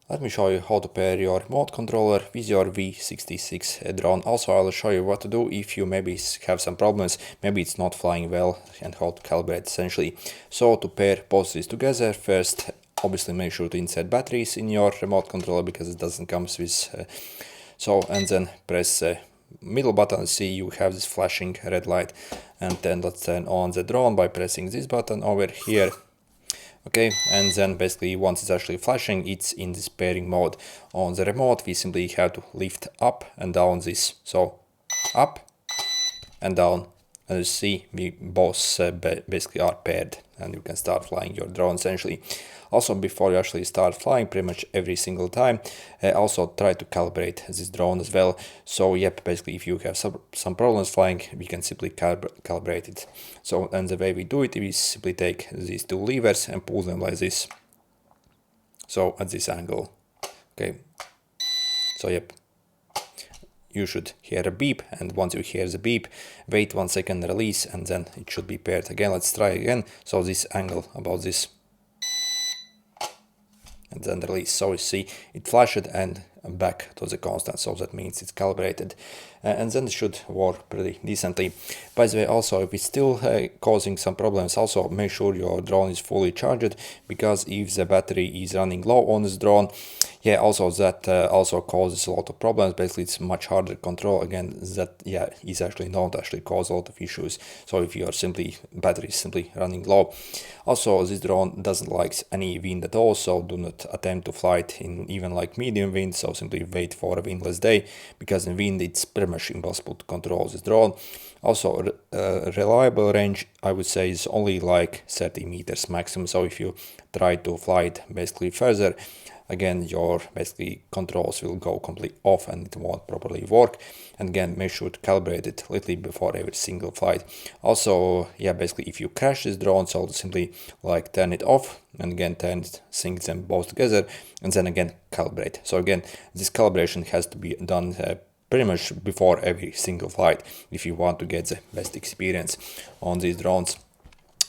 Let me show you how to pair your remote controller with your V66 drone. Also, I'll show you what to do if you maybe have some problems, maybe it's not flying well, and how to calibrate essentially. So to pair both these together, first obviously make sure to insert batteries in your remote controller because it doesn't come with and then press middle button. See, you have this flashing red light, and then let's turn on the drone by pressing this button over here. Okay, and then basically once it's actually flashing, it's in this pairing mode. On the remote, we simply have to lift up and down this. So up and down. As you see, we both basically are paired, and you can start flying your drone essentially. Also, before you actually start flying, pretty much every single time, also try to calibrate this drone as well. So yep, basically if you have some problems flying, we can simply calibrate it. So, and the way we do it is simply take these two levers and pull them like this. So at this angle. Okay. So yep. You should hear a beep, and once you hear the beep, wait 1 second, release, and then it should be paired again. Let's try again. So this angle, about this, and then release. So you see it flashed and back to the constant, so that means it's calibrated, and then it should work pretty decently. By the way, also if it's still causing some problems, also make sure your drone is fully charged, because if the battery is running low on this drone, yeah, also that also causes a lot of problems. Basically it's much harder to control. Again, that is actually known to actually cause a lot of issues. So if your battery is simply running low. Also, this drone doesn't like any wind at all, so do not attempt to fly it in even like medium wind. So simply wait for a windless day, because in wind it's pretty much impossible to control this drone. Also, reliable range, I would say, is only like 30 meters maximum. So if you try to fly it basically further, again, your basically controls will go completely off and it won't properly work. And again, make sure to calibrate it a little before every single flight. Also, yeah, basically if you crash this drone, so simply like turn it off and again sync them both together, and then again calibrate. So again, this calibration has to be done pretty much before every single flight if you want to get the best experience on these drones.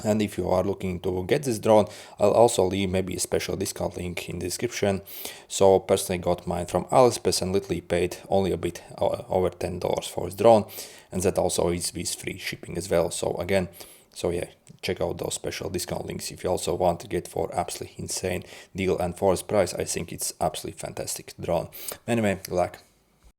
And if you are looking to get this drone, I'll also leave maybe a special discount link in the description. So personally got mine from AliExpress and literally paid only a bit over $10 for this drone, and that also is with free shipping as well. So again, so yeah, check out those special discount links if you also want to get for absolutely insane deal, and for this price I think it's absolutely fantastic drone. Anyway, good luck.